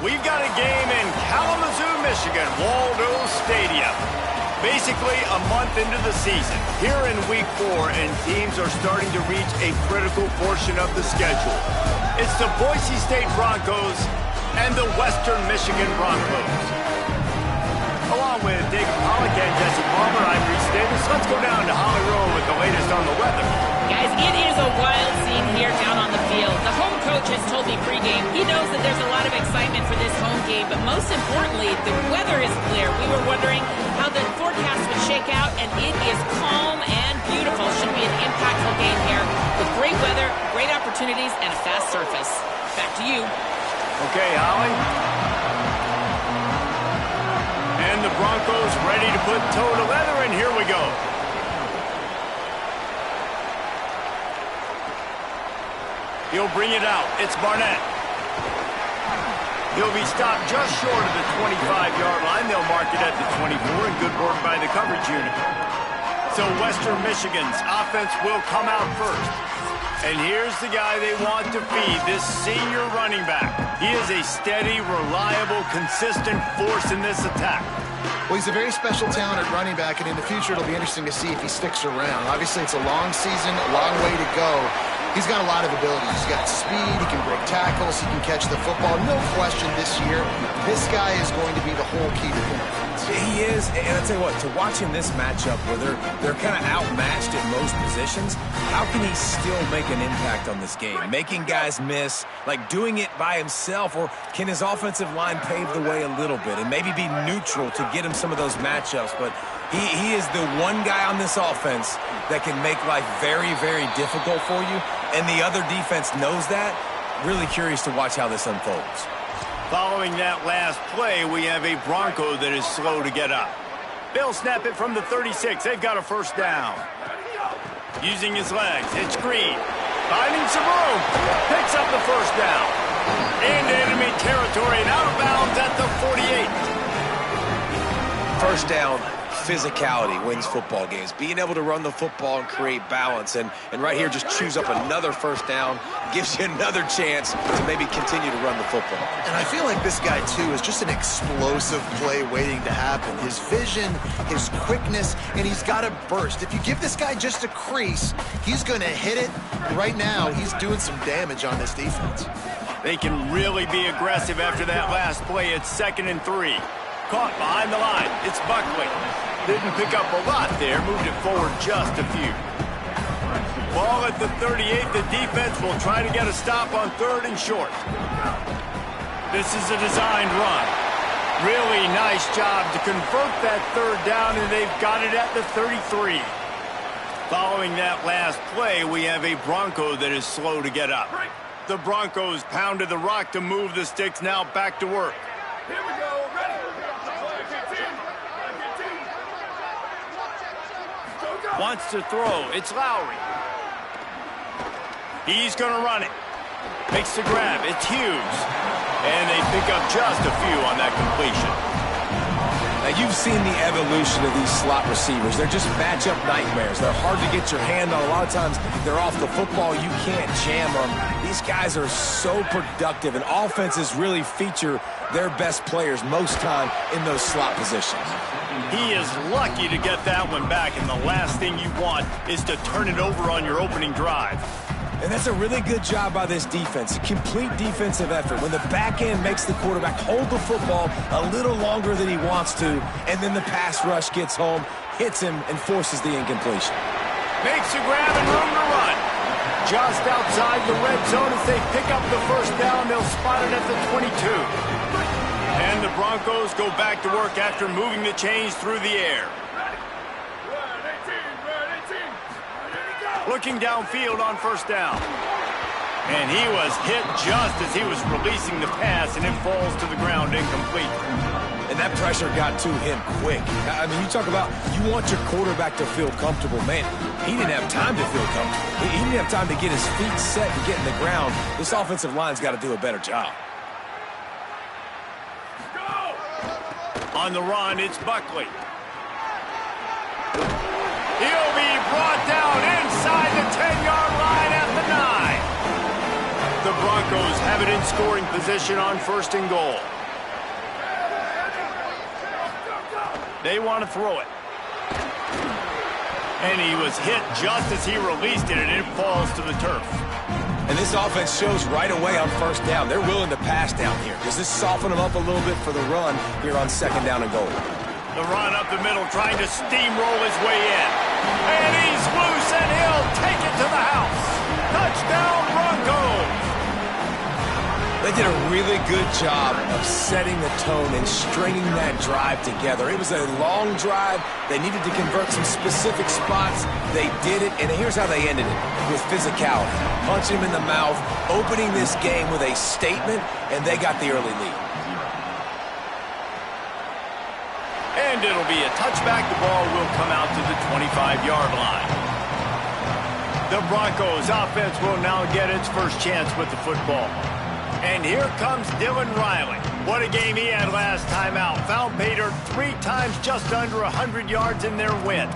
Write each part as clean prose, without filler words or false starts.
We've got a game in Kalamazoo, Michigan, Waldo Stadium. Basically a month into the season, here in week 4, and teams are starting to reach a critical portion of the schedule. It's the Boise State Broncos and the Western Michigan Broncos. Along with David Pollack and Jesse Palmer, I'm Reese Davis. Let's go down to Holly Road with the latest on the weather. Guys, it is a wild scene here down on the field. The home coach has told me pregame he knows that there's a lot of excitement for this home game, but most importantly, the weather is clear. We were wondering how the forecast would shake out, and it is calm and beautiful. Should be an impactful game here with great weather, great opportunities, and a fast surface. Back to you. Okay, Holly. And the Broncos ready to put toe to leather, and here we go. He'll bring it out. It's Barnett. He'll be stopped just short of the 25-yard line. They'll mark it at the 24, and good work by the coverage unit. So Western Michigan's offense will come out first. And here's the guy they want to feed, this senior running back. He is a steady, reliable, consistent force in this attack. Well, he's a very special talent at running back, and in the future it'll be interesting to see if he sticks around. Obviously, it's a long season, a long way to go. He's got a lot of abilities. He's got speed, he can break tackles, he can catch the football. No question this year, this guy is going to be the whole key to the offense. He is, and I'll tell you what, to watch him this matchup where they're kind of outmatched at most positions, how can he still make an impact on this game? Making guys miss, like doing it by himself, or can his offensive line pave the way a little bit and maybe be neutral to get him some of those matchups? But he is the one guy on this offense that can make life very, very difficult for you, and the other defense knows that. Really curious to watch how this unfolds. Following that last play, we have a Bronco that is slow to get up. They'll snap it from the 36. They've got a first down. Using his legs, it's Green. Finding some room. Picks up the first down. Into enemy territory and out of bounds at the 48. First down, physicality wins football games. Being able to run the football and create balance. And right here, just choose up another first down. Gives you another chance to maybe continue to run the football. And I feel like this guy, too, is just an explosive play waiting to happen. His vision, his quickness, and he's got a burst. If you give this guy just a crease, he's going to hit it. Right now, he's doing some damage on this defense. They can really be aggressive after that last play. It's 2nd and 3. Caught behind the line. It's Buckley. Didn't pick up a lot there. Moved it forward just a few. Ball at the 38. The defense will try to get a stop on 3rd and short. This is a designed run. Really nice job to convert that 3rd down, and they've got it at the 33. Following that last play, we have a Bronco that is slow to get up. The Broncos pounded the rock to move the sticks. Now back to work. Here we go. Ready. Wants to throw. It's Lowry. He's going to run it. Makes the grab. It's Hughes. And they pick up just a few on that completion. Now, you've seen the evolution of these slot receivers. They're just matchup nightmares. They're hard to get your hand on. A lot of times, they're off the football. You can't jam them. These guys are so productive, and offenses really feature their best players most time in those slot positions. He is lucky to get that one back, and the last thing you want is to turn it over on your opening drive. And that's a really good job by this defense, a complete defensive effort. When the back end makes the quarterback hold the football a little longer than he wants to, and then the pass rush gets home, hits him, and forces the incompletion. Makes a grab and room to run. Just outside the red zone as they pick up the first down. They'll spot it at the 22. And the Broncos go back to work after moving the chains through the air. Looking downfield on first down. And he was hit just as he was releasing the pass, and it falls to the ground incomplete. And that pressure got to him quick. I mean, you talk about you want your quarterback to feel comfortable. Man, he didn't have time to feel comfortable. He didn't have time to get his feet set and get in the ground. This offensive line's got to do a better job. On the run, it's Buckley. He'll be brought down inside the 10-yard line at the 9. The Broncos have it in scoring position on 1st and goal. They want to throw it. And he was hit just as he released it, and it falls to the turf. And this offense shows right away on first down. They're willing to pass down here. Does this soften them up a little bit for the run here on second down and goal? The run up the middle, trying to steamroll his way in. And he's loose, and he'll take it to the house. Touchdown, Broncos! They did a really good job of setting the tone and stringing that drive together. It was a long drive. They needed to convert some specific spots. They did it, and here's how they ended it, with physicality. Punch him in the mouth, opening this game with a statement, and they got the early lead. And it'll be a touchback. The ball will come out to the 25-yard line. The Broncos offense will now get its first chance with the football. And here comes Dylan Riley. What a game he had last time out. Found Bader 3 times, just under 100 yards in their win.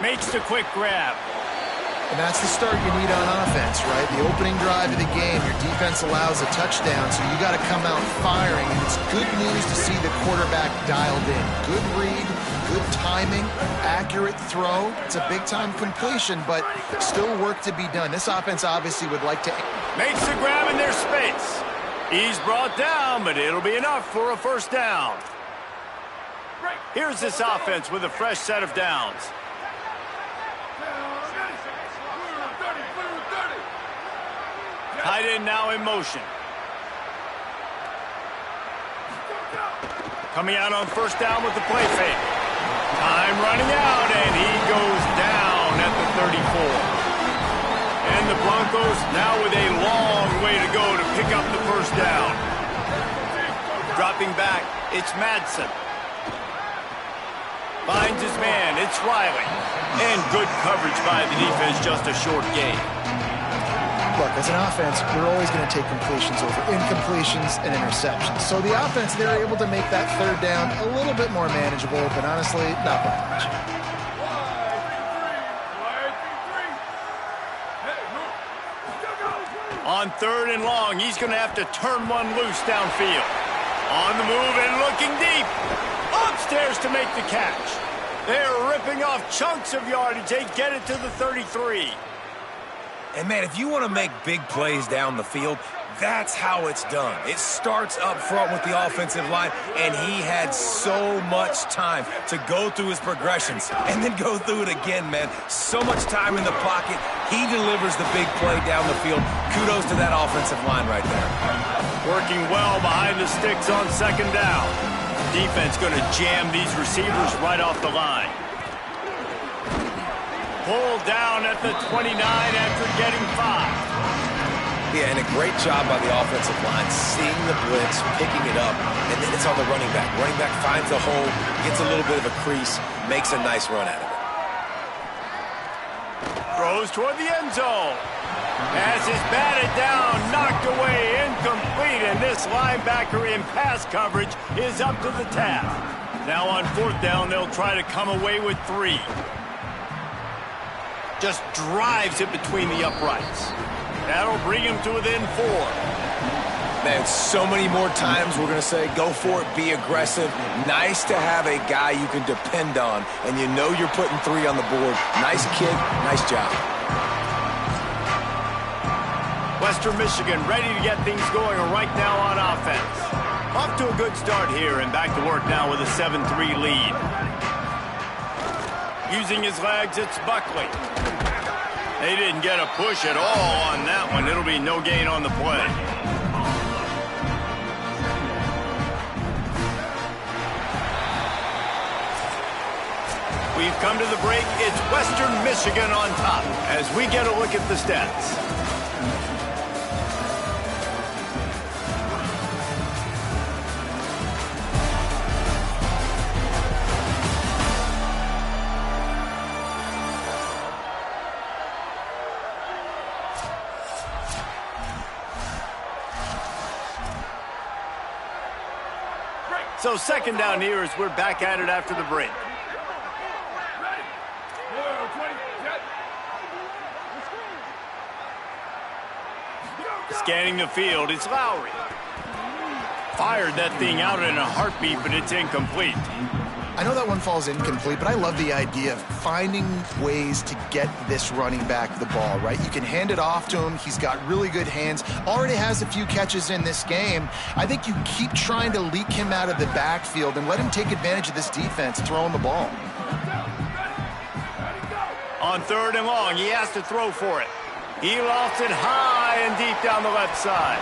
Makes the quick grab. And that's the start you need on offense, right? The opening drive of the game, your defense allows a touchdown, so you got to come out firing. And it's good news to see the quarterback dialed in. Good read, good timing, accurate throw. It's a big-time completion, but still work to be done. This offense obviously would like to... Makes the grab in their space. He's brought down, but it'll be enough for a first down. Here's this offense with a fresh set of downs. Tight end now in motion. Coming out on first down with the play fake. Time running out, and he goes down at the 34. And the Broncos now with a long way to go to pick up the first down. Dropping back, it's Madsen. Finds his man, it's Riley. And good coverage by the defense, just a short gain. Look, as an offense, we're always going to take completions over incompletions and interceptions. So the offense, they're able to make that third down a little bit more manageable, but honestly, not by much. On third and long, he's going to have to turn one loose downfield. On the move and looking deep. Upstairs to make the catch. They're ripping off chunks of yardage. They get it to the 33. And, man, if you want to make big plays down the field, that's how it's done. It starts up front with the offensive line, and he had so much time to go through his progressions and then go through it again, man. So much time in the pocket. He delivers the big play down the field. Kudos to that offensive line right there. Working well behind the sticks on second down. Defense going to jam these receivers right off the line. Pulled down at the 29 after getting 5. Yeah, and a great job by the offensive line, seeing the blitz, picking it up, and then it's on the running back. Running back finds a hole, gets a little bit of a crease, makes a nice run out of it. Throws toward the end zone. As is batted down, knocked away, incomplete, and this linebacker in pass coverage is up to the task. Now on fourth down, they'll try to come away with 3. Just drives it between the uprights. That'll bring him to within 4. Man, so many more times we're going to say, go for it, be aggressive. Nice to have a guy you can depend on, and you know you're putting 3 on the board. Nice kid, nice job. Western Michigan ready to get things going right now on offense. Off to a good start here, and back to work now with a 7-3 lead. Using his legs, it's Buckley. They didn't get a push at all on that one. It'll be no gain on the play. We've come to the break. It's Western Michigan on top as we get a look at the stats. So second down here as we're back at it after the break. Scanning the field, it's Lowry. Fired that thing out in a heartbeat, but it's incomplete. I know that one falls incomplete, but I love the idea of finding ways to get this running back the ball, right? You can hand it off to him. He's got really good hands. Already has a few catches in this game. I think you keep trying to leak him out of the backfield and let him take advantage of this defense throwing the ball. On 3rd and long, he has to throw for it. He lofts it high and deep down the left side.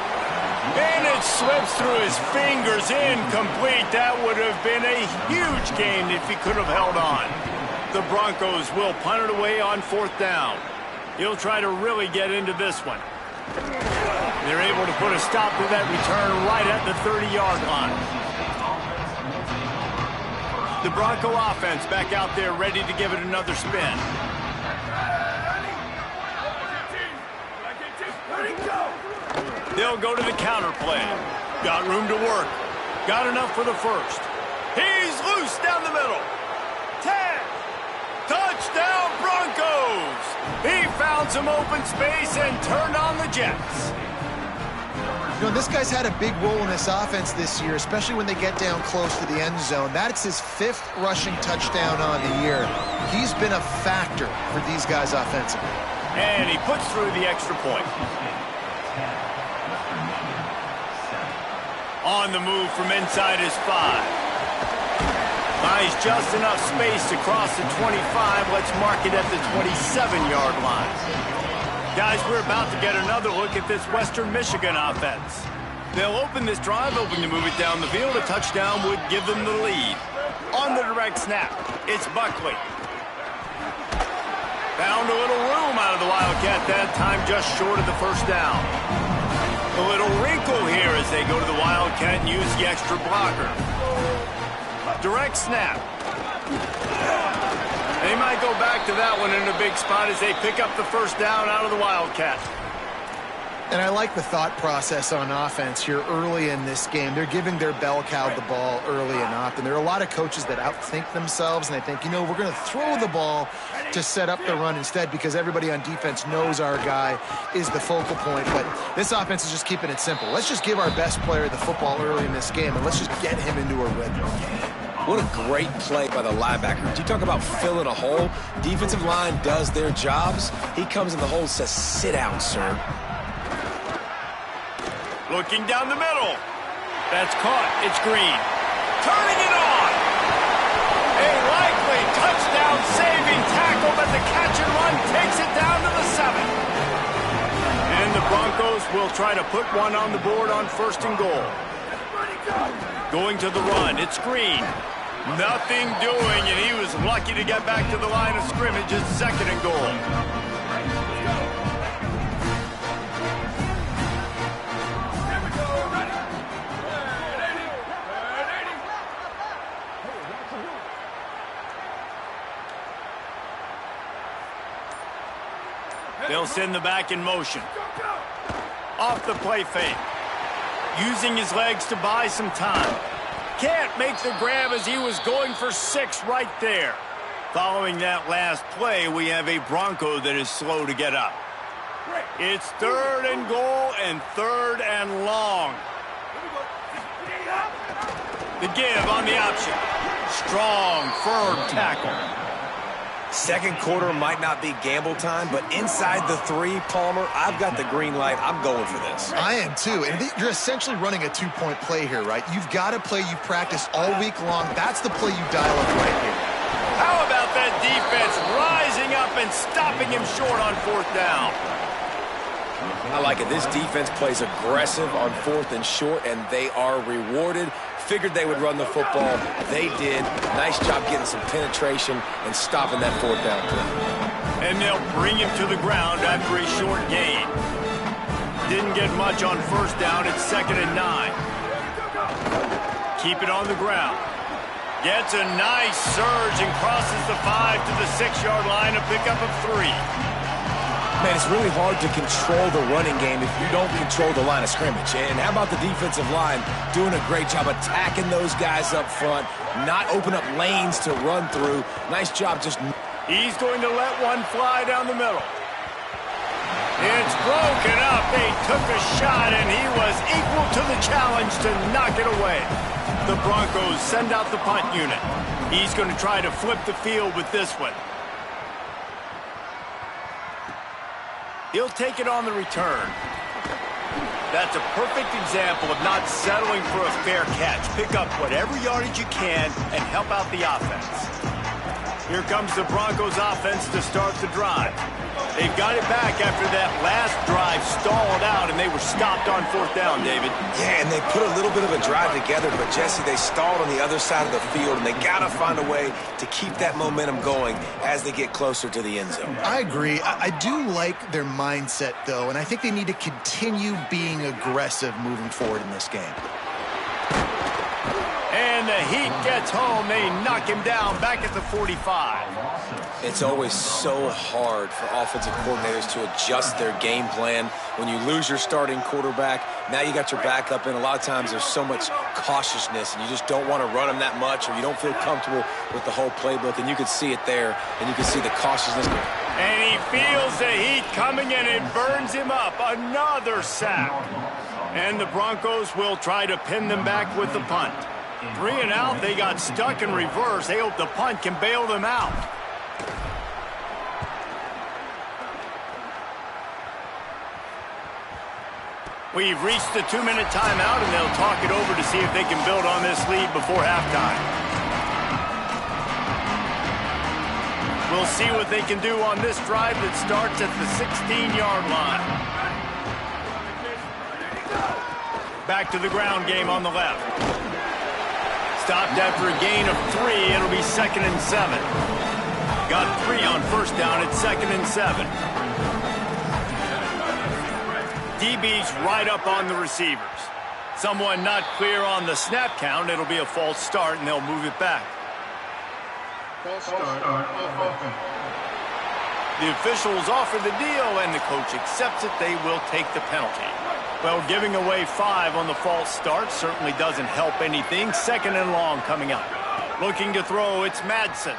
And it slips through his fingers, incomplete. That would have been a huge gain if he could have held on. The Broncos will punt it away on 4th down. He'll try to really get into this one. They're able to put a stop to that return right at the 30-yard line. The Bronco offense back out there ready to give it another spin. They'll go to the counter play. Got room to work. Got enough for the first. He's loose down the middle. 10. Touchdown Broncos. He found some open space and turned on the Jets. You know, this guy's had a big role in this offense this year, especially when they get down close to the end zone. That's his 5th rushing touchdown on the year. He's been a factor for these guys offensively. And he puts through the extra point. On the move from inside his 5. Buys just enough space to cross the 25. Let's mark it at the 27-yard line. Guys, we're about to get another look at this Western Michigan offense. They'll open this drive, hoping to move it down the field. A touchdown would give them the lead. On the direct snap, it's Buckley. Found a little room out of the Wildcat that time, just short of the first down. A little wrinkle here as they go to the Wildcat and use the extra blocker. Direct snap. They might go back to that one in a big spot as they pick up the first down out of the Wildcat. And I like the thought process on offense here early in this game. They're giving their bell cow the ball early and often. There are a lot of coaches that outthink themselves, and they think, you know, we're going to throw the ball to set up the run instead because everybody on defense knows our guy is the focal point. But this offense is just keeping it simple. Let's just give our best player the football early in this game, and let's just get him into a rhythm. What a great play by the linebacker. You talk about filling a hole. Defensive line does their jobs. He comes in the hole and says, sit down, sir. Looking down the middle. That's caught. It's Green. Turning it on. A likely touchdown-saving tackle, but the catch and run takes it down to the 7. And the Broncos will try to put one on the board on 1st and goal. Going to the run. It's Green. Nothing doing, and he was lucky to get back to the line of scrimmage. It's 2nd and goal. They'll send the back in motion. Off the play fake. Using his legs to buy some time. Can't make the grab as he was going for 6 right there. Following that last play, we have a Bronco that is slow to get up. It's 3rd and goal and 3rd and long. The give on the option. Strong, firm tackle. Second quarter might not be gamble time, but inside the 3, Palmer, I've got the green light. I'm going for this. I am too. And you're essentially running a 2-point play here, right? You've got a play you've practiced all week long. That's the play you dial up right here. How about that defense rising up and stopping him short on 4th down? I like it. This defense plays aggressive on 4th and short, and they are rewarded. Figured they would run the football. They did. Nice job getting some penetration and stopping that 4th down play. And they'll bring him to the ground after a short gain. Didn't get much on 1st down. It's 2nd and 9. Keep it on the ground. Gets a nice surge and crosses the 5 to the 6-yard line, a pickup of 3. Man, it's really hard to control the running game if you don't control the line of scrimmage. And how about the defensive line doing a great job attacking those guys up front, not open up lanes to run through. Nice job just... He's going to let one fly down the middle. It's broken up. They took a shot, and he was equal to the challenge to knock it away. The Broncos send out the punt unit. He's going to try to flip the field with this one. He'll take it on the return. That's a perfect example of not settling for a fair catch. Pick up whatever yardage you can and help out the offense. Here comes the Broncos offense to start the drive. They've got it back after that last drive stalled out, and they were stopped on 4th down, David. Yeah, and they put a little bit of a drive together, but, Jesse, they stalled on the other side of the field, and they got to find a way to keep that momentum going as they get closer to the end zone. I agree. I do like their mindset, though, and I think they need to continue being aggressive moving forward in this game. And the Heat gets home. They knock him down back at the 45. It's always so hard for offensive coordinators to adjust their game plan. When you lose your starting quarterback, now you got your backup in. A lot of times there's so much cautiousness, and you just don't want to run them that much, or you don't feel comfortable with the whole playbook, and you can see it there, and you can see the cautiousness. And he feels the heat coming, and it burns him up. Another sack. And the Broncos will try to pin them back with the punt. 3 and out, they got stuck in reverse. They hope the punt can bail them out. We've reached the 2-minute timeout, and they'll talk it over to see if they can build on this lead before halftime. We'll see what they can do on this drive that starts at the 16-yard line. Back to the ground game on the left. Stopped after a gain of 3. It'll be 2nd and 7. Got 3 on 1st down at 2nd and 7. DB's right up on the receivers. Someone not clear on the snap count. It'll be a false start, and they'll move it back. False start off offense. The officials offer the deal, and the coach accepts it. They will take the penalty. Well, giving away 5 on the false start certainly doesn't help anything. 2nd and long coming up. Looking to throw, it's Madsen.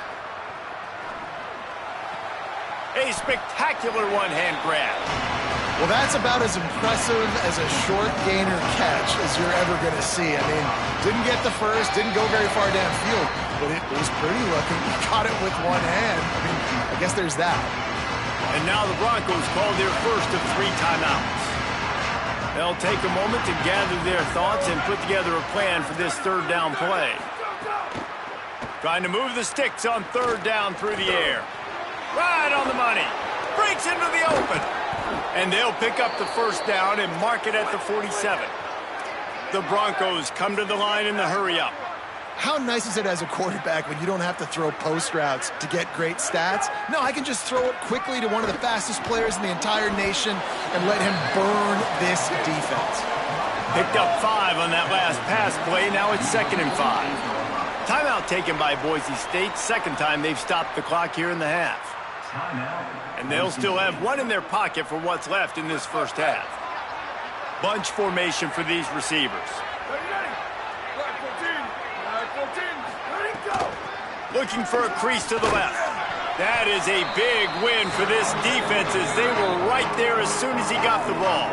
A spectacular one-hand grab. Well, that's about as impressive as a short gainer catch as you're ever going to see. I mean, didn't get the first, didn't go very far downfield, but it was pretty looking. He caught it with one hand. I mean, I guess there's that. And now the Broncos call their first of 3 timeouts. They'll take a moment to gather their thoughts and put together a plan for this 3rd down play. Trying to move the sticks on 3rd down through the air. Right on the money. Breaks into the open. And they'll pick up the 1st down and mark it at the 47. The Broncos come to the line in the hurry-up. How nice is it as a quarterback when you don't have to throw post routes to get great stats? No, I can just throw it quickly to one of the fastest players in the entire nation and let him burn this defense. Picked up 5 on that last pass play. Now it's 2nd and 5. Timeout taken by Boise State. 2nd time they've stopped the clock here in the half. And they'll still have 1 in their pocket for what's left in this 1st half. Bunch formation for these receivers. Looking for a crease to the left. That is a big win for this defense as they were right there as soon as he got the ball.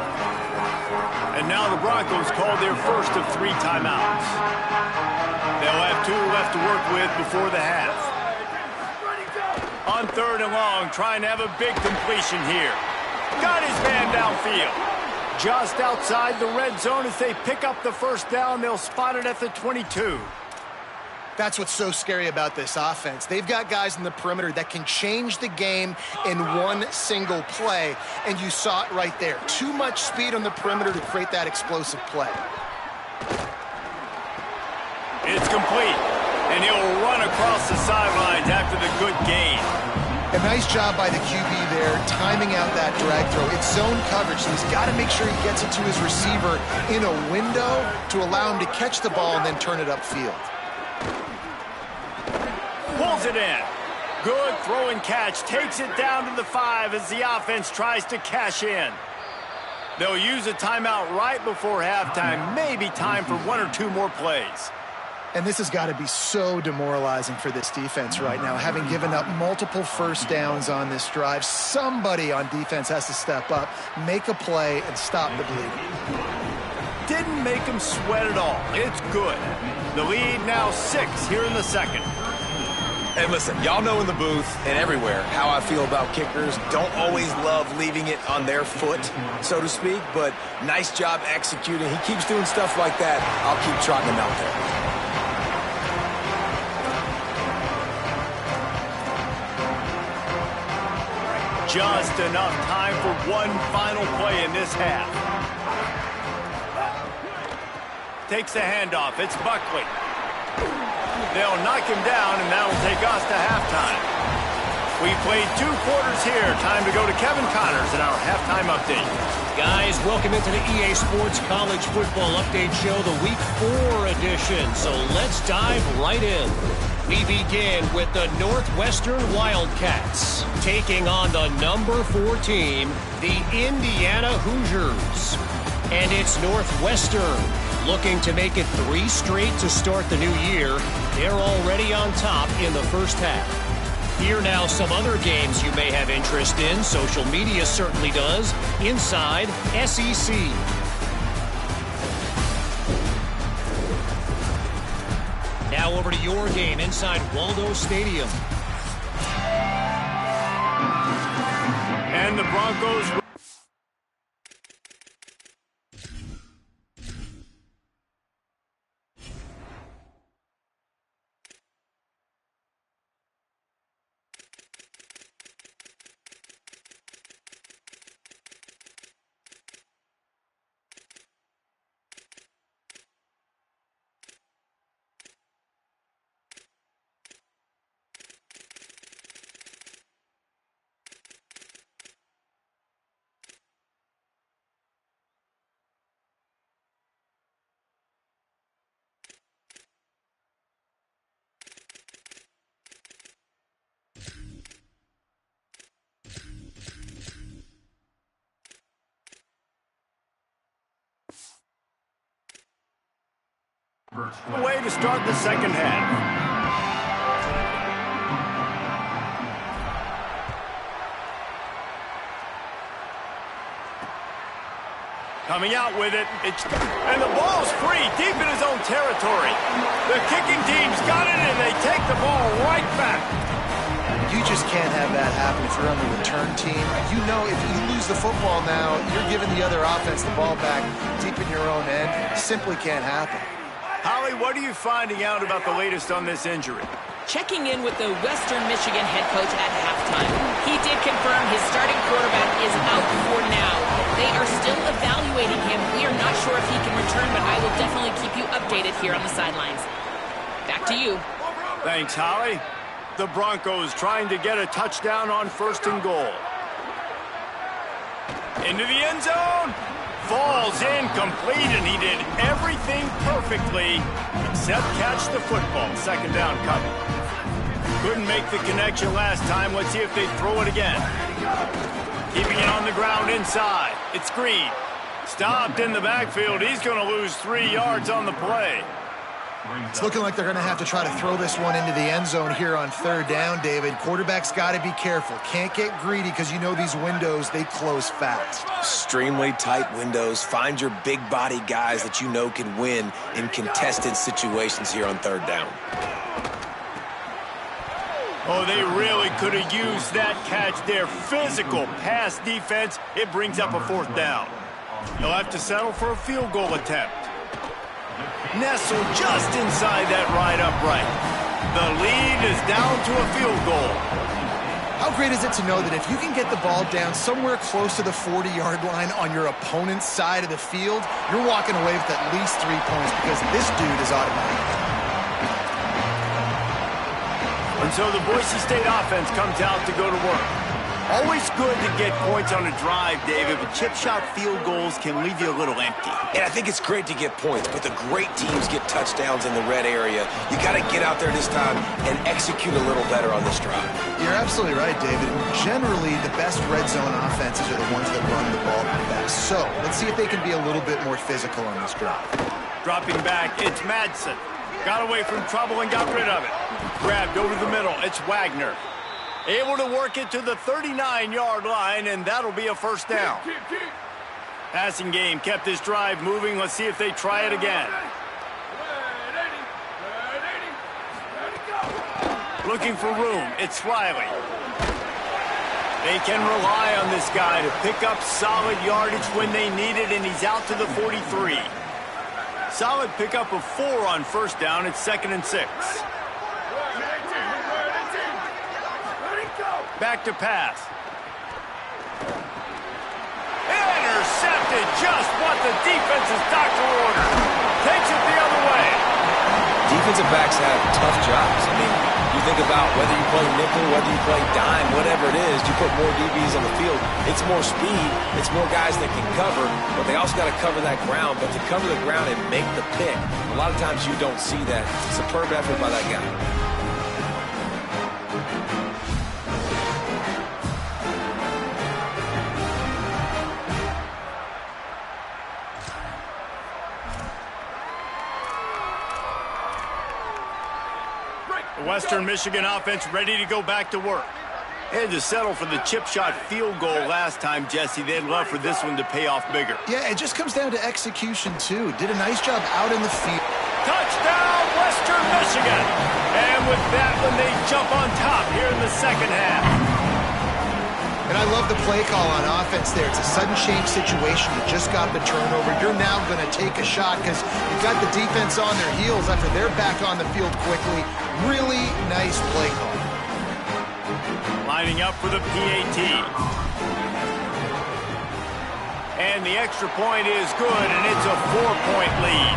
And now the Broncos call their first of 3 timeouts. They'll have 2 left to work with before the half. On 3rd and long, trying to have a big completion here. Got his man downfield. Just outside the red zone as they pick up the 1st down. They'll spot it at the 22. That's what's so scary about this offense. They've got guys in the perimeter that can change the game in one single play, and you saw it right there. Too much speed on the perimeter to create that explosive play. It's complete, and he'll run across the sidelines after the good gain. A nice job by the QB there, timing out that drag throw. It's zone coverage, so he's got to make sure he gets it to his receiver in a window to allow him to catch the ball and then turn it upfield. Pulls it in. Good throw and catch. Takes it down to the 5 as the offense tries to cash in. They'll use a timeout right before halftime. Maybe time for 1 or 2 more plays. And this has got to be so demoralizing for this defense right now. Having given up multiple first downs on this drive, somebody on defense has to step up, make a play, and stop the bleeding. Didn't make him sweat at all. It's good. The lead now 6 here in the second. And listen, y'all know in the booth and everywhere how I feel about kickers. Don't always love leaving it on their foot, so to speak, but nice job executing. He keeps doing stuff like that. I'll keep trotting him out there. Just enough time for one final play in this half. Takes the handoff. It's Buckley. They'll knock him down, and that'll take us to halftime. We played 2 quarters here. Time to go to Kevin Connors in our halftime update. Guys, welcome into the EA Sports College Football Update Show, the Week 4 edition. So let's dive right in. We begin with the Northwestern Wildcats taking on the number 4 team, the Indiana Hoosiers. And it's Northwestern looking to make it 3 straight to start the new year. They're already on top in the first half. Here now some other games you may have interest in. Social media certainly does. Inside SEC. Now over to your game inside Waldo Stadium. And the Broncos... way to start the second half. Coming out with it, and the ball's free, deep in his own territory. The kicking team's got it, and they take the ball right back. You just can't have that happen if you're on the return team. You know if you lose the football now, you're giving the other offense the ball back deep in your own end. Simply can't happen. Holly, what are you finding out about the latest on this injury? Checking in with the Western Michigan head coach at halftime. He did confirm his starting quarterback is out for now. They are still evaluating him. We are not sure if he can return, but I will definitely keep you updated here on the sidelines. Back to you. Thanks, Holly. The Broncos trying to get a touchdown on 1st and goal. Into the end zone. Falls incomplete, and he did everything perfectly except catch the football. 2nd down coming. Couldn't make the connection last time. Let's see if they throw it again. Keeping it on the ground inside. It's Green. Stopped in the backfield. He's going to lose 3 yards on the play. It's looking like they're going to have to try to throw this one into the end zone here on 3rd down, David. Quarterback's got to be careful. Can't get greedy because you know these windows, they close fast. Extremely tight windows. Find your big body guys that you know can win in contested situations here on 3rd down. Oh, they really could have used that catch there. Physical pass defense. It brings up a 4th down. He'll have to settle for a field goal attempt. Nestled just inside that right upright. The lead is down to a field goal. How great is it to know that if you can get the ball down somewhere close to the 40-yard line on your opponent's side of the field, you're walking away with at least 3 points because this dude is automatic. And so the Boise State offense comes out to go to work. Always good to get points on a drive, David, but chip shot field goals can leave you a little empty. And I think it's great to get points, but the great teams get touchdowns in the red area. You got to get out there this time and execute a little better on this drive. You're absolutely right, David. Generally, the best red zone offenses are the ones that run the ball the best. So let's see if they can be a little bit more physical on this drive. Dropping back, it's Madsen. Got away from trouble and got rid of it. Grabbed over the middle. It's Wagner. Able to work it to the 39-yard line, and that'll be a first down. Passing game kept this drive moving. Let's see if they try it again. Looking for room. It's Riley. They can rely on this guy to pick up solid yardage when they need it, and he's out to the 43. Solid pickup of 4 on first down. It's 2nd and 6. Back to pass. Intercepted, just what the defense's doctor ordered. Takes it the other way. Defensive backs have tough jobs. I mean, you think about whether you play nickel, whether you play dime, whatever it is, you put more DBs on the field. It's more speed. It's more guys that can cover, but they also got to cover that ground. But to cover the ground and make the pick, a lot of times you don't see that. Superb effort by that guy. Western Michigan offense ready to go back to work. They had to settle for the chip shot field goal last time, Jesse. They'd love for this one to pay off bigger. Yeah, it just comes down to execution, too. Did a nice job out in the field. Touchdown, Western Michigan! And with that one, they jump on top here in the second half. And I love the play call on offense there. It's a sudden change situation. You just got the turnover. You're now going to take a shot because you've got the defense on their heels after they're back on the field quickly. Really nice play call. Lining up for the PAT. And the extra point is good, and it's a 4-point lead.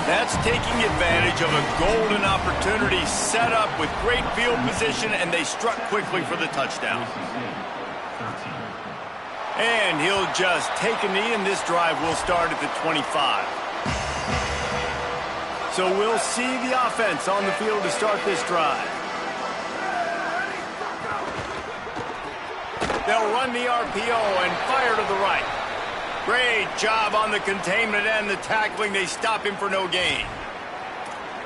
That's taking advantage of a golden opportunity set up with great field position, and they struck quickly for the touchdown. And he'll just take a knee, and this drive will start at the 25. So we'll see the offense on the field to start this drive. They'll run the RPO and fire to the right. Great job on the containment and the tackling. They stop him for no gain.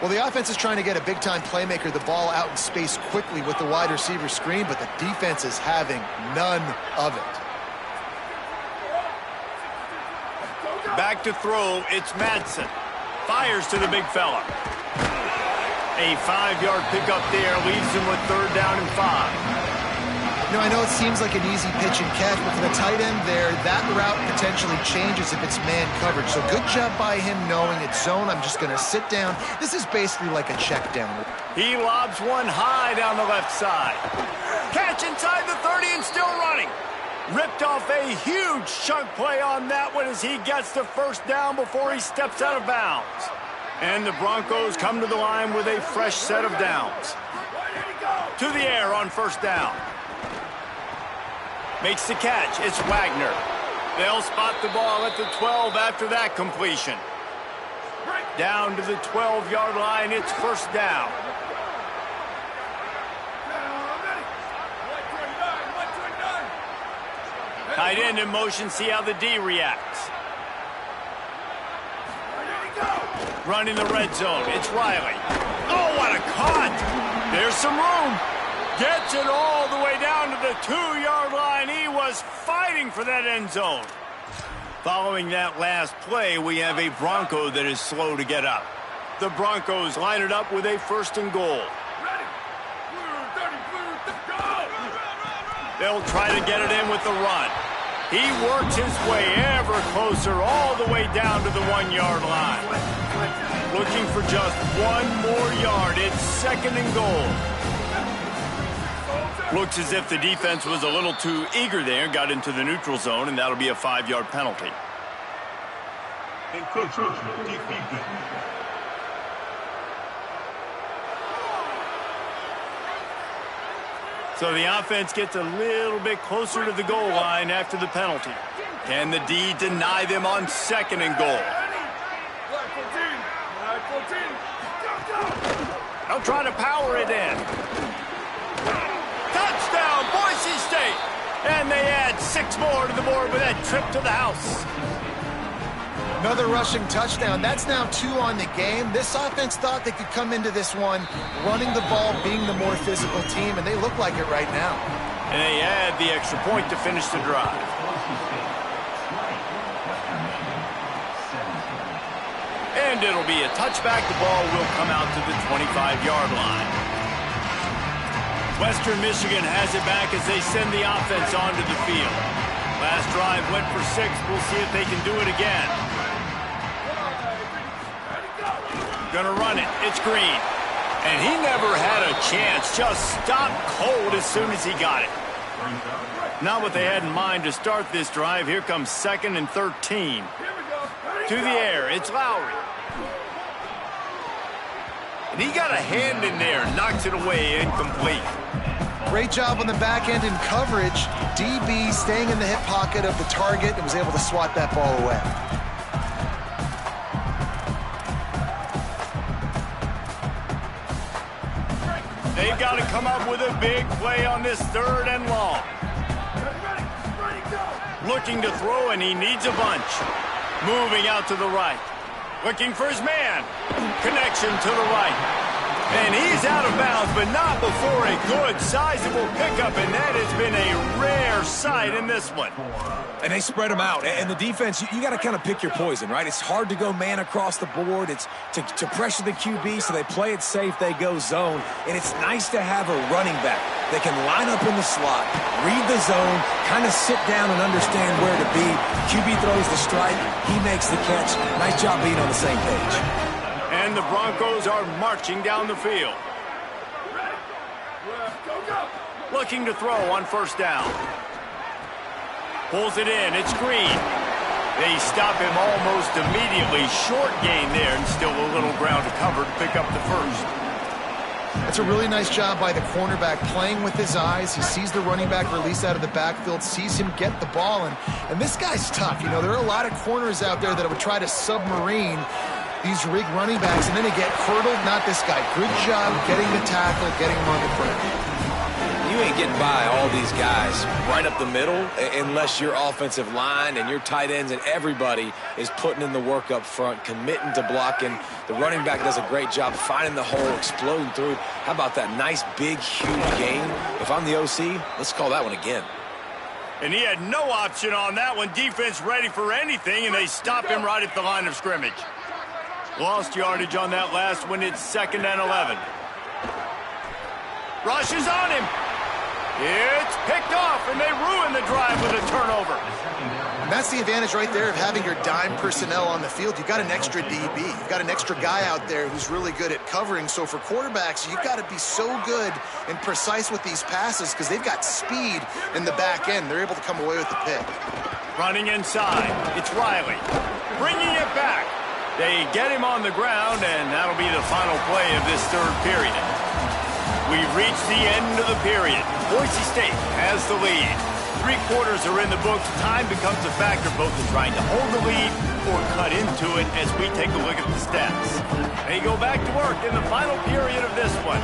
Well, the offense is trying to get a big-time playmaker the ball out in space quickly with the wide receiver screen, but the defense is having none of it. Back to throw, it's Madsen. Fires to the big fella. A 5-yard pickup there leaves him with 3rd down and 5. You know, I know it seems like an easy pitch and catch, but for the tight end there, that route potentially changes if it's man coverage. So good job by him knowing it's zone. I'm just going to sit down. This is basically like a check down. He lobs one high down the left side. Catch inside the 30 and still running. Ripped off a huge chunk play on that one as he gets the first down before he steps out of bounds. And the Broncos come to the line with a fresh set of downs. To the air on first down. Makes the catch. It's Wagner. They'll spot the ball at the 12 after that completion. Down to the 12-yard line. It's first down. Tight end in motion, see how the D reacts. Running the red zone, it's Riley. Oh, what a cut! There's some room. Gets it all the way down to the 2-yard line. He was fighting for that end zone. Following that last play, we have a Bronco that is slow to get up. The Broncos line it up with a 1st and goal. They'll try to get it in with the run. He works his way ever closer all the way down to the 1-yard line. Looking for just 1 more yard. It's 2nd and goal. Looks as if the defense was a little too eager there, got into the neutral zone, and that'll be a 5-yard penalty. So the offense gets a little bit closer to the goal line after the penalty. Can the D deny them on 2nd and goal? They'll try to power it in. Touchdown, Boise State! And they add 6 more to the board with that trip to the house. Another rushing touchdown. That's now 2 on the game. This offense thought they could come into this one running the ball, being the more physical team, and they look like it right now. And they add the extra point to finish the drive. And it'll be a touchback. The ball will come out to the 25-yard line. Western Michigan has it back as they send the offense onto the field. Last drive went for 6. We'll see if they can do it again. Gonna run it. It's Green. And he never had a chance. Just stopped cold as soon as he got it. Not what they had in mind to start this drive. Here comes 2nd and 13. To the air. It's Lowry. And he got a hand in there. Knocks it away. Incomplete. Great job on the back end in coverage. DB staying in the hip pocket of the target and was able to swat that ball away. They've got to come up with a big play on this 3rd and long. Looking to throw, and he needs a bunch. Moving out to the right. Looking for his man. Connection to the right. And he's out of bounds, but not before a good, sizable pickup, and that has been a rare sight in this one. And they spread them out. And the defense, you got to kind of pick your poison, right? It's hard to go man across the board. It's to pressure the QB, so they play it safe, they go zone. And it's nice to have a running back that can line up in the slot, read the zone, kind of sit down and understand where to be. QB throws the strike, he makes the catch. Nice job being on the same page. And the Broncos are marching down the field. Looking to throw on 1st down. Pulls it in. It's Green. They stop him almost immediately. Short gain there, and still a little ground to cover to pick up the 1st. That's a really nice job by the cornerback, playing with his eyes. He sees the running back release out of the backfield, sees him get the ball, and this guy's tough. You know, there are a lot of corners out there that would try to submarine these rig running backs, and then they get hurdled. Not this guy. Good job getting the tackle, getting him on the ground. You ain't getting by all these guys right up the middle unless your offensive line and your tight ends and everybody is putting in the work up front, committing to blocking. The running back does a great job finding the hole, exploding through. How about that nice, big, huge gain? If I'm the OC, let's call that one again. And he had no option on that one. Defense ready for anything, and they stop him right at the line of scrimmage. Lost yardage on that last one. It's 2nd and 11. Rush is on him. It's picked off, and they ruin the drive with a turnover. And that's the advantage right there of having your dime personnel on the field. You've got an extra DB. You've got an extra guy out there who's really good at covering. So for quarterbacks, you've got to be so good and precise with these passes because they've got speed in the back end. They're able to come away with the pick. Running inside. It's Riley. Bringing it back. They get him on the ground, and that'll be the final play of this 3rd period. We've reached the end of the period. Boise State has the lead. 3 quarters are in the books. Time becomes a factor both in trying to hold the lead or cut into it as we take a look at the stats. They go back to work in the final period of this one.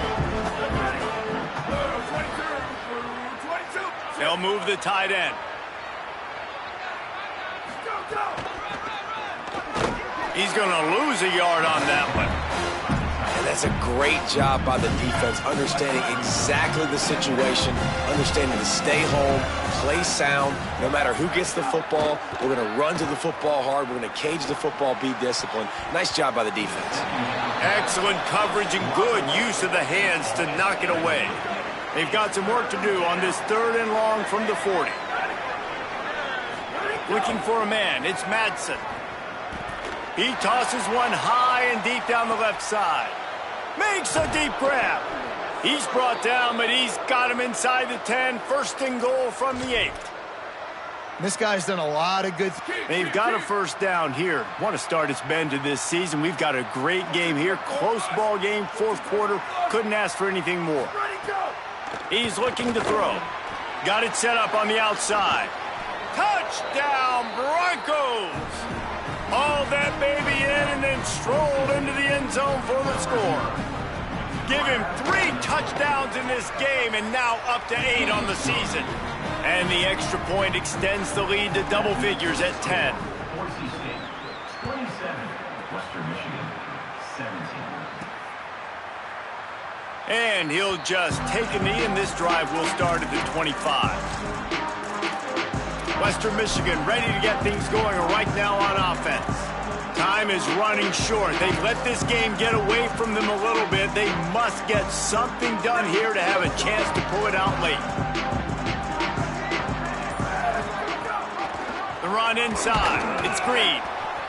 They'll move the tight end. He's going to lose a yard on that one. And that's a great job by the defense, understanding exactly the situation, understanding to stay home, play sound. No matter who gets the football, we're going to run to the football hard. We're going to cage the football, be disciplined. Nice job by the defense. Excellent coverage and good use of the hands to knock it away. They've got some work to do on this 3rd and long from the 40. Looking for a man. It's Madsen. He tosses one high and deep down the left side. Makes a deep grab. He's brought down, but he's got him inside the 10. 1st and goal from the 8. This guy's done a lot of good. They've got a 1st down here. Want to start its bend to this season. We've got a great game here. Close ball game, 4th quarter. Couldn't ask for anything more. He's looking to throw. Got it set up on the outside. Touchdown, Broncos! Hauled that baby in and then strolled into the end zone for the score. Give him 3 touchdowns in this game and now up to 8 on the season. And the extra point extends the lead to double figures at 10. Western Michigan, 17. And he'll just take a knee, and this drive will start at the 25. Western Michigan ready to get things going right now on offense. Time is running short. They've let this game get away from them a little bit. They must get something done here to have a chance to pull it out late. The run inside. It's Green.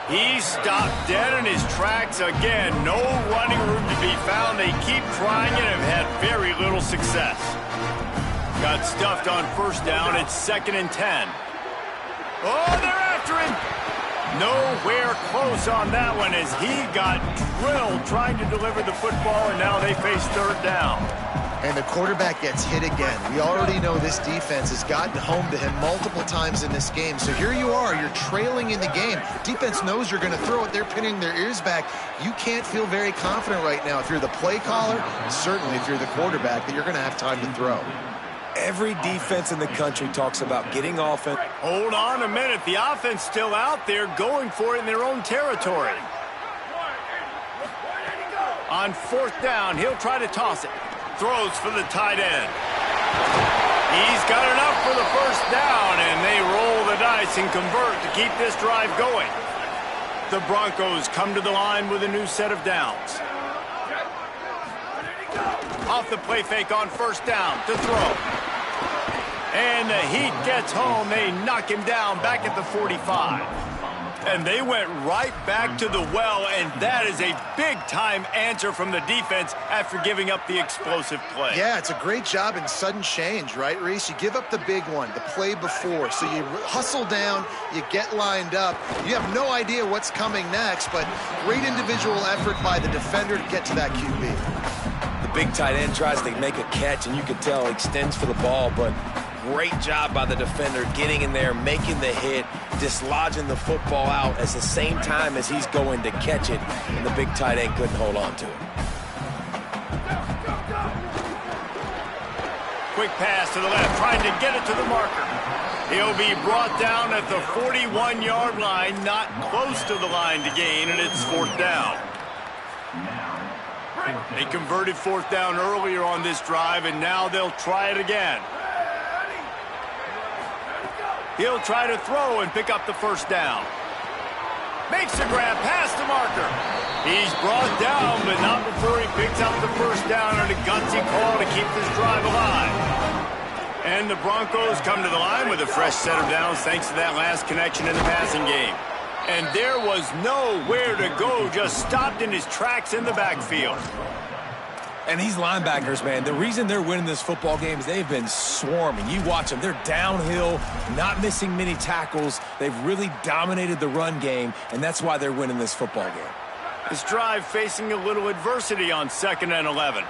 He's stopped dead in his tracks again. No running room to be found. They keep trying it and have had very little success. Got stuffed on first down. It's 2nd and 10. Oh, they're after him. Nowhere close on that one as he got drilled trying to deliver the football, and now they face 3rd down. And the quarterback gets hit again. We already know this defense has gotten home to him multiple times in this game. So here you are, you're trailing in the game. Defense knows you're going to throw it. They're pinning their ears back. You can't feel very confident right now if you're the play caller, certainly if you're the quarterback, that you're going to have time to throw. Every defense in the country talks about getting offense. Hold on a minute. The offense still out there going for it in their own territory. On 4th down, he'll try to toss it. Throws for the tight end. He's got enough for the 1st down, and they roll the dice and convert to keep this drive going. The Broncos come to the line with a new set of downs. Off the play fake on 1st down to throw. And the heat gets home. They knock him down back at the 45. And they went right back to the well, and that is a big-time answer from the defense after giving up the explosive play. Yeah, it's a great job in sudden change, right, Reese? You give up the big one, the play before, so you hustle down, you get lined up. You have no idea what's coming next, but great individual effort by the defender to get to that QB. The big tight end tries to make a catch, and you can tell extends for the ball, but great job by the defender getting in there, making the hit, dislodging the football out at the same time as he's going to catch it, and the big tight end couldn't hold on to it. Quick pass to the left, trying to get it to the marker. He'll be brought down at the 41-yard line, not close to the line to gain, and it's 4th down. They converted 4th down earlier on this drive, and now they'll try it again. He'll try to throw and pick up the 1st down. Makes the grab past the marker. He's brought down, but not before he picks up the 1st down on a gutsy call to keep this drive alive. And the Broncos come to the line with a fresh set of downs thanks to that last connection in the passing game. And there was nowhere to go, just stopped in his tracks in the backfield. And these linebackers, man, the reason they're winning this football game is they've been swarming. You watch them. They're downhill, not missing many tackles. They've really dominated the run game, and that's why they're winning this football game. This drive facing a little adversity on 2nd and 11.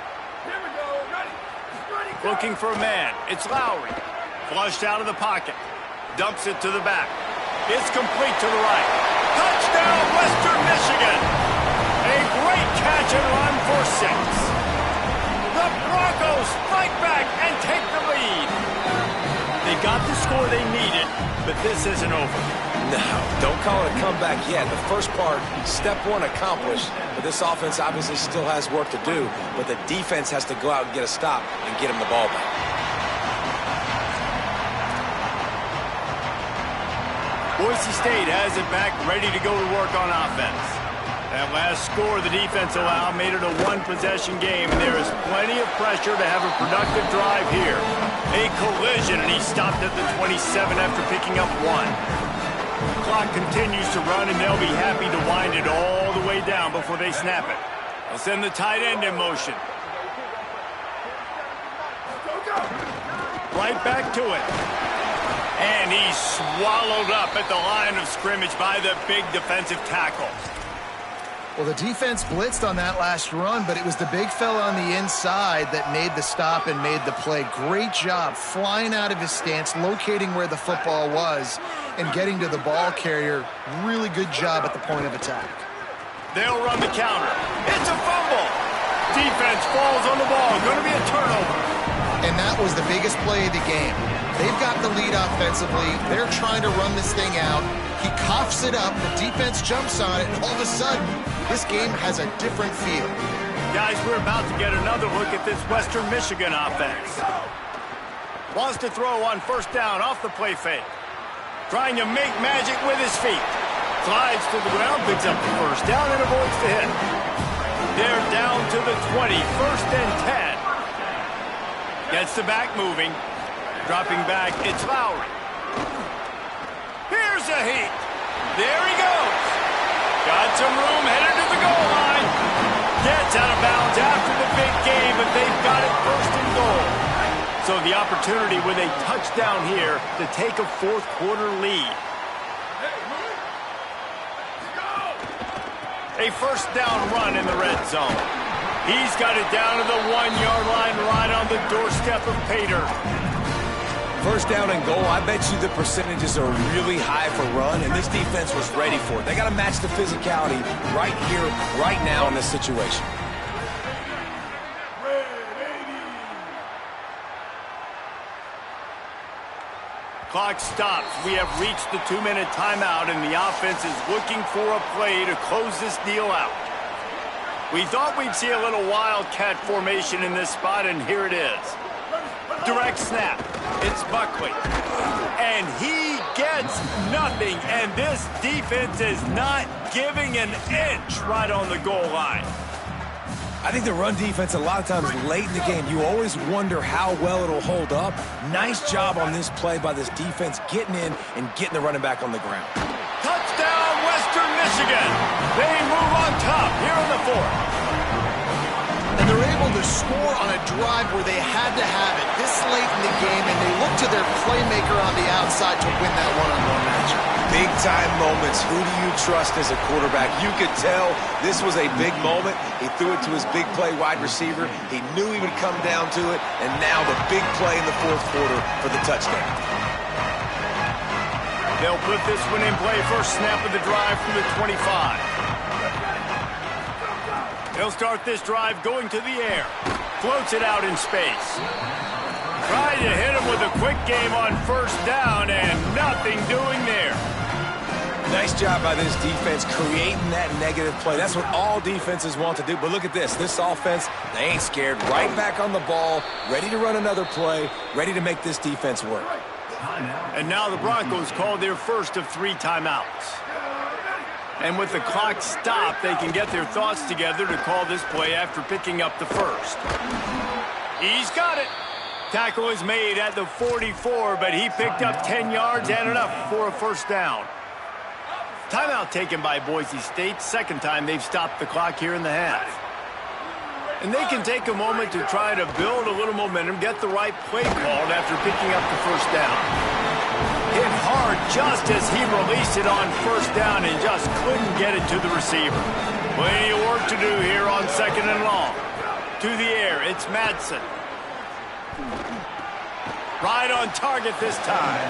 Looking for a man. It's Lowry. Flushed out of the pocket. Dumps it to the back. It's complete to the right. Touchdown, Western Michigan. A great catch and run for 6. The Broncos fight back and take the lead. They got the score they needed, but this isn't over. No, don't call it a comeback yet. The first part, step 1 accomplished, but this offense obviously still has work to do, but the defense has to go out and get a stop and get him the ball back. Boise State has it back, ready to go to work on offense. That last score the defense allowed made it a 1-possession game, and there is plenty of pressure to have a productive drive here. A collision, and he stopped at the 27 after picking up 1. The clock continues to run, and they'll be happy to wind it all the way down before they snap it. They'll send the tight end in motion. Right back to it. And he's swallowed up at the line of scrimmage by the big defensive tackle. Well, the defense blitzed on that last run, but it was the big fella on the inside that made the stop and made the play. Great job flying out of his stance, locating where the football was, and getting to the ball carrier. Really good job at the point of attack. They'll run the counter. It's a fumble. Defense falls on the ball. Going to be a turnover. And that was the biggest play of the game. They've got the lead offensively. They're trying to run this thing out. He coughs it up. The defense jumps on it. And all of a sudden, this game has a different feel. Guys, we're about to get another look at this Western Michigan offense. Wants to throw on first down off the play fake. Trying to make magic with his feet. Slides to the ground, picks up the first down, and avoids the hit. They're down to the 20, 1st and 10. Gets the back moving. Dropping back, it's Lowry. Here's a heat. There he goes. Got some room, headed to the goal line. Gets out of bounds after the big game, but they've got it 1st and goal. So the opportunity with a touchdown here to take a 4th quarter lead. A first down run in the red zone. He's got it down to the 1-yard line right on the doorstep of Pater. First down and goal, I bet you the percentages are really high for run, and this defense was ready for it. They got to match the physicality right here, right now in this situation. Clock stops. We have reached the 2-minute timeout, and the offense is looking for a play to close this deal out. We thought we'd see a little wildcat formation in this spot, and here it is. Direct snap. It's Buckley. And he gets nothing, and this defense is not giving an inch right on the goal line. I think the run defense, a lot of times late in the game, you always wonder how well it'll hold up. Nice job on this play by this defense, getting in and getting the running back on the ground. Touchdown, Western Michigan. They move on top here in the 4th. And they're able to score on a drive where they had to have it this late in the game, and they look to their playmaker on the outside to win that one-on-one matchup. Big-time moments. Who do you trust as a quarterback? You could tell this was a big moment. He threw it to his big play wide receiver. He knew he would come down to it, and now the big play in the 4th quarter for the touchdown. They'll put this one in play. First snap of the drive from the 25. They'll start this drive going to the air. Floats it out in space. Tried to hit him with a quick game on first down, and nothing doing there. Nice job by this defense creating that negative play. That's what all defenses want to do. But look at this. This offense, they ain't scared. Right back on the ball, ready to run another play, ready to make this defense work. And now the Broncos call their first of 3 timeouts. And with the clock stopped, they can get their thoughts together to call this play after picking up the first. He's got it. Tackle is made at the 44, but he picked up 10 yards and enough for a first down. Timeout taken by Boise State. 2nd time they've stopped the clock here in the half. And they can take a moment to try to build a little momentum, get the right play called after picking up the first down. Hit hard just as he released it on first down and just couldn't get it to the receiver. Plenty of work to do here on 2nd and long. To the air, it's Madsen. Right on target this time.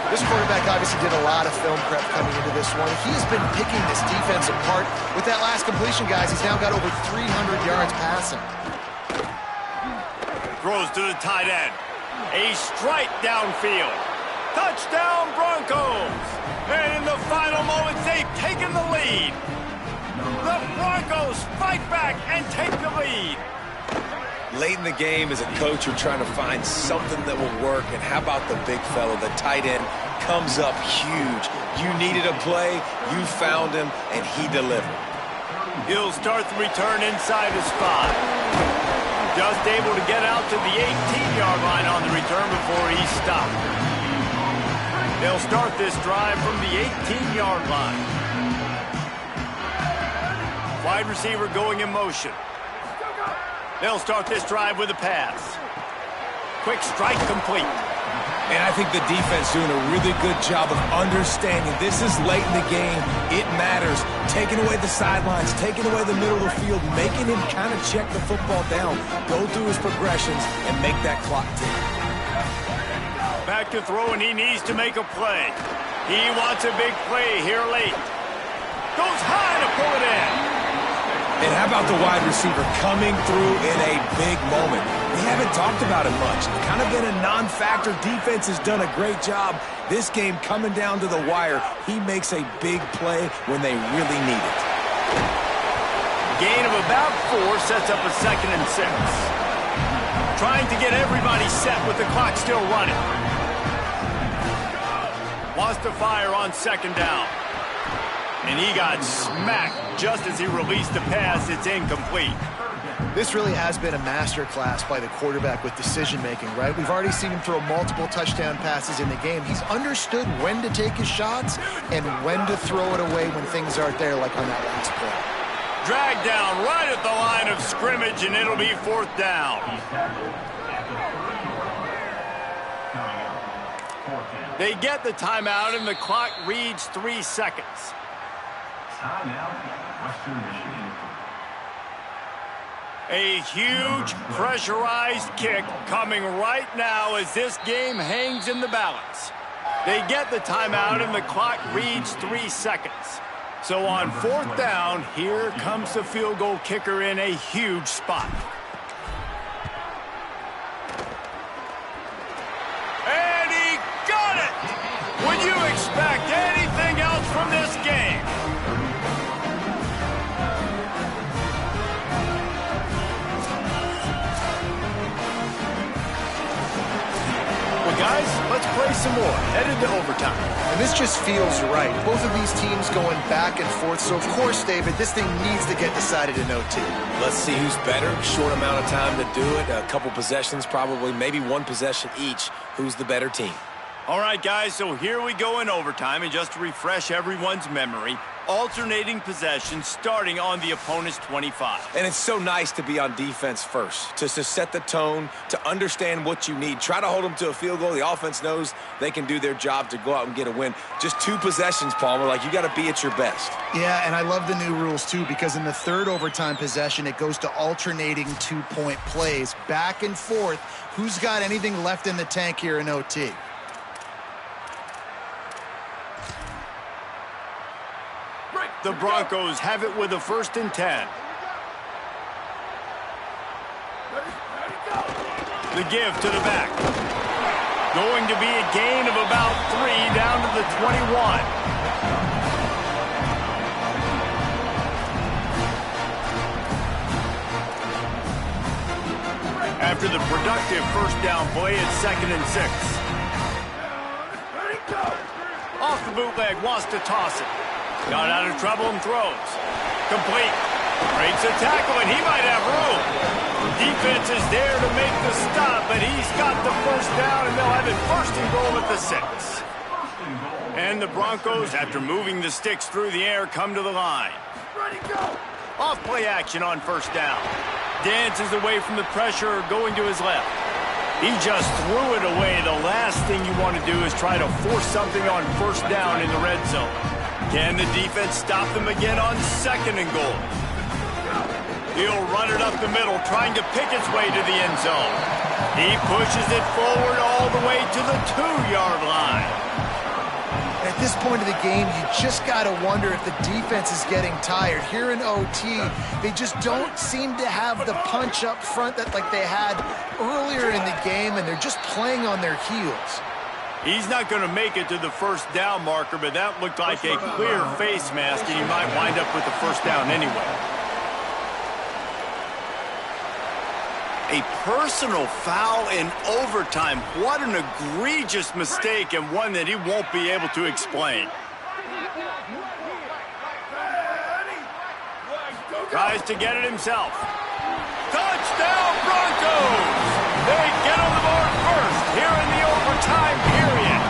This quarterback obviously did a lot of film prep coming into this one. He has been picking this defense apart. With that last completion, guys, he's now got over 300 yards passing. Throws to the tight end. A strike downfield. Touchdown, Broncos! And in the final moments, they've taken the lead. The Broncos fight back and take the lead. Late in the game, as a coach, you're trying to find something that will work. And how about the big fella, the tight end, comes up huge. You needed a play, you found him, and he delivered. He'll start the return inside his 5. Just able to get out to the 18-yard line on the return before he stopped. They'll start this drive from the 18-yard line. Wide receiver going in motion. They'll start this drive with a pass. Quick strike complete. And I think the defense doing a really good job of understanding this is late in the game. It matters. Taking away the sidelines, taking away the middle of the field, making him kind of check the football down, go through his progressions, and make that clock tick. Back to throw, and he needs to make a play. He wants a big play here late. Goes high to pull it in. And how about the wide receiver coming through in a big moment? We haven't talked about it much. It's kind of been a non-factor. Defense has done a great job. This game coming down to the wire, he makes a big play when they really need it. Gain of about 4 sets up a 2nd and 6. Trying to get everybody set with the clock still running. Wants to fire on 2nd down. And he got smacked just as he released the pass. It's incomplete. This really has been a masterclass by the quarterback with decision-making, right? We've already seen him throw multiple touchdown passes in the game. He's understood when to take his shots and when to throw it away when things aren't there, like on that last play. Dragged down right at the line of scrimmage, and it'll be 4th down. They get the timeout, and the clock reads 3 seconds. Timeout, Western Michigan. A huge pressurized kick coming right now as this game hangs in the balance. They get the timeout, and the clock reads 3 seconds. So on 4th down, here comes the field goal kicker in a huge spot. And he got it! Would you expect anything else from this game? Well, guys, let's play some more. Headed to overtime. And this just feels right. Both of these teams going back and forth. So, of course, David, this thing needs to get decided in OT. Let's see who's better. Short amount of time to do it. A couple possessions, probably maybe 1 possession each. Who's the better team? All right, guys, so here we go in overtime. And just to refresh everyone's memory, alternating possessions starting on the opponent's 25. And it's so nice to be on defense first, to set the tone, to understand what you need. Try to hold them to a field goal. The offense knows they can do their job to go out and get a win. Just 2 possessions, Palmer. Like, you got to be at your best. Yeah, and I love the new rules, too, because in the 3rd overtime possession, it goes to alternating 2-point plays. Back and forth. Who's got anything left in the tank here in OT? The Broncos have it with a 1st and 10. The give to the back. Going to be a gain of about 3 down to the 21. After the productive 1st down play, it's 2nd and 6. Off the bootleg, wants to toss it. Got out of trouble and throws. Complete. Breaks a tackle, and he might have room. Defense is there to make the stop, but he's got the 1st down, and they'll have it 1st and goal at the 6. And the Broncos, after moving the sticks through the air, come to the line. Off play action on 1st down. Dances away from the pressure, going to his left. He just threw it away. The last thing you want to do is try to force something on 1st down in the red zone. Can the defense stop them again on 2nd and goal? He'll run it up the middle, trying to pick its way to the end zone. He pushes it forward all the way to the 2-yard line. At this point of the game, you just got to wonder if the defense is getting tired. Here in OT, they just don't seem to have the punch up front that like they had earlier in the game, and they're just playing on their heels. He's not going to make it to the 1st down marker, but that looked like a clear face mask, and he might wind up with the 1st down anyway. A personal foul in overtime. What an egregious mistake, and one that he won't be able to explain. Tries to get it himself. Touchdown, Broncos! They get on the board first here in the overtime period.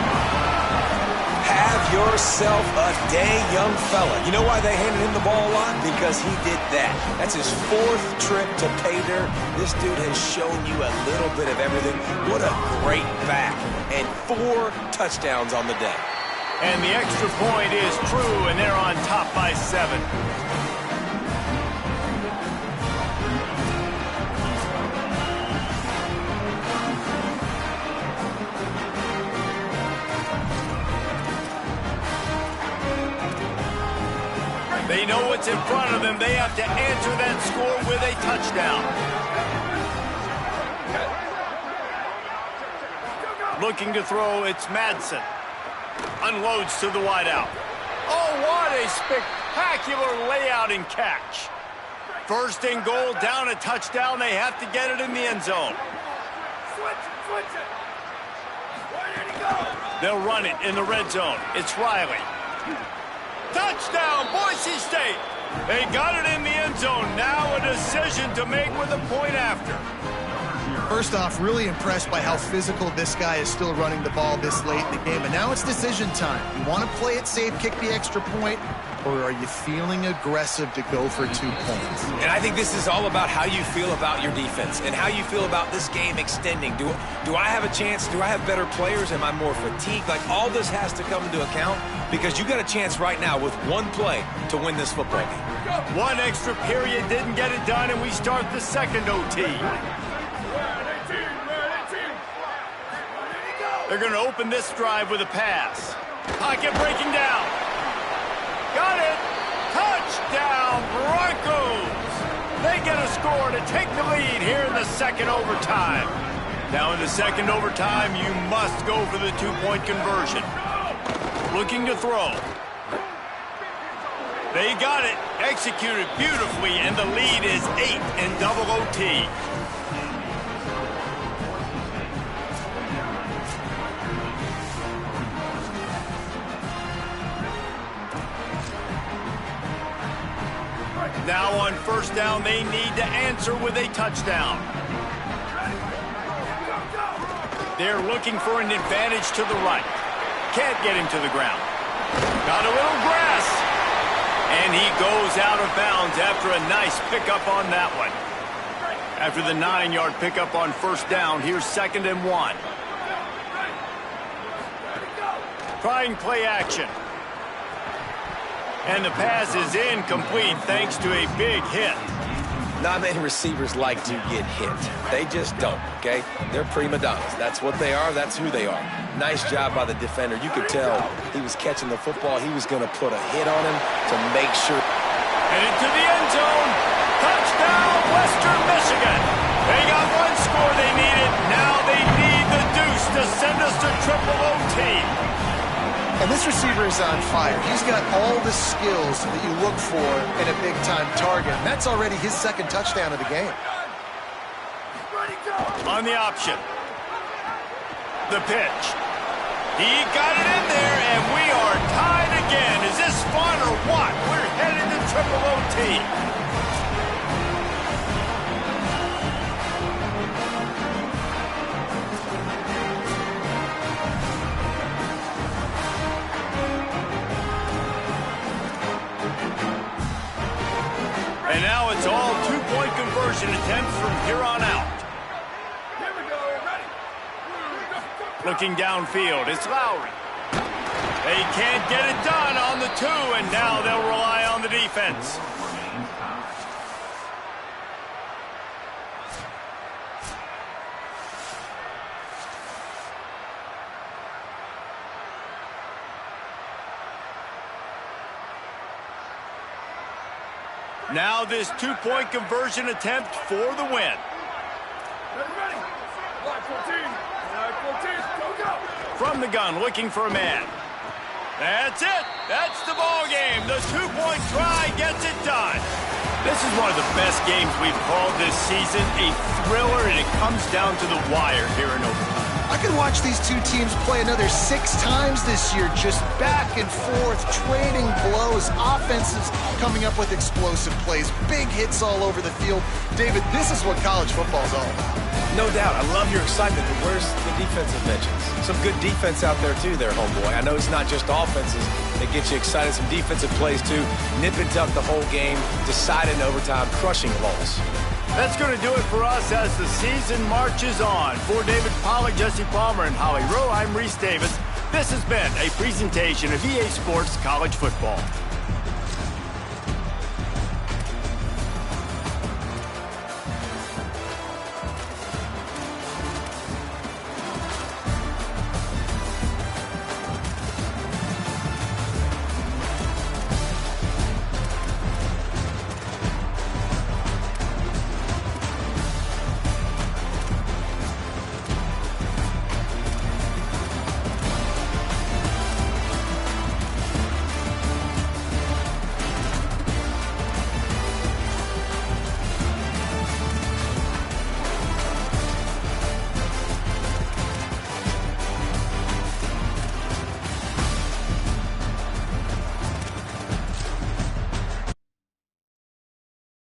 Have yourself a day, young fella. You know why they handed him the ball a lot? Because he did that. That's his 4th trip to pay dirt. This dude has shown you a little bit of everything. What a great back. And 4 touchdowns on the day. And the extra point is true, and they're on top by 7. They know what's in front of them. They have to answer that score with a touchdown. Looking to throw, it's Madsen. Unloads to the wideout. Oh, what a spectacular layout and catch. First and goal, down a touchdown. They have to get it in the end zone. Switch it. Where did he go? They'll run it in the red zone. It's Riley. Touchdown, Boise State. They got it in the end zone. Now a decision to make with a point after. First off, really impressed by how physical this guy is still running the ball this late in the game. And now it's decision time. You want to play it safe, kick the extra point, or are you feeling aggressive to go for 2 points? And I think this is all about how you feel about your defense and how you feel about this game extending. Do I have a chance? Do I have better players? Am I more fatigued? Like, all this has to come into account because you got a chance right now with one play to win this football game. One extra period didn't get it done, and we start the second OT. They're going to open this drive with a pass. Pocket breaking down. Got it. Touchdown, Broncos. They get a score to take the lead here in the second overtime. Now in the second overtime, you must go for the 2-point conversion. Looking to throw. They got it. Executed beautifully, and the lead is 8 in double OT. Now on first down, they need to answer with a touchdown. They're looking for an advantage to the right. Can't get him to the ground. Got a little grass. And he goes out of bounds after a nice pickup on that one. After the 9-yard pickup on first down, here's 2nd and 1. Trying play action. And the pass is incomplete thanks to a big hit. Not many receivers like to get hit. They just don't, okay? They're prima donnas. That's what they are. That's who they are. Nice job by the defender. You could tell he was catching the football. He was going to put a hit on him to make sure. And into the end zone. Touchdown, Western Michigan. They got one score they needed. Now they need the deuce to send us to triple OT. And this receiver is on fire. He's got all the skills that you look for in a big-time target. And that's already his 2nd touchdown of the game. On the option. The pitch. He got it in there, and we are tied again. Is this fun or what? We're headed to triple OT. And now it's all 2-point conversion attempts from here on out. Here we go. Ready? Looking downfield, it's Lowry. They can't get it done on the 2, and now they'll rely on the defense. Now this 2-point conversion attempt for the win. Ready? Line 14. Go. From the gun, looking for a man. That's it. That's the ball game. The 2-point try gets it done. This is one of the best games we've called this season. A thriller, and it comes down to the wire here in overtime. I could watch these two teams play another 6 times this year, just back and forth, trading blows, offenses coming up with explosive plays, big hits all over the field. David, this is what college football is all about. No doubt. I love your excitement, but where's the defensive mentions? Some good defense out there, too, there, homeboy. I know it's not just offenses that get you excited. Some defensive plays, too. Nip and tuck the whole game, decide in overtime, crushing loss. That's going to do it for us as the season marches on. For David Pollack, Jesse Palmer, and Holly Rowe, I'm Reese Davis. This has been a presentation of EA Sports College Football.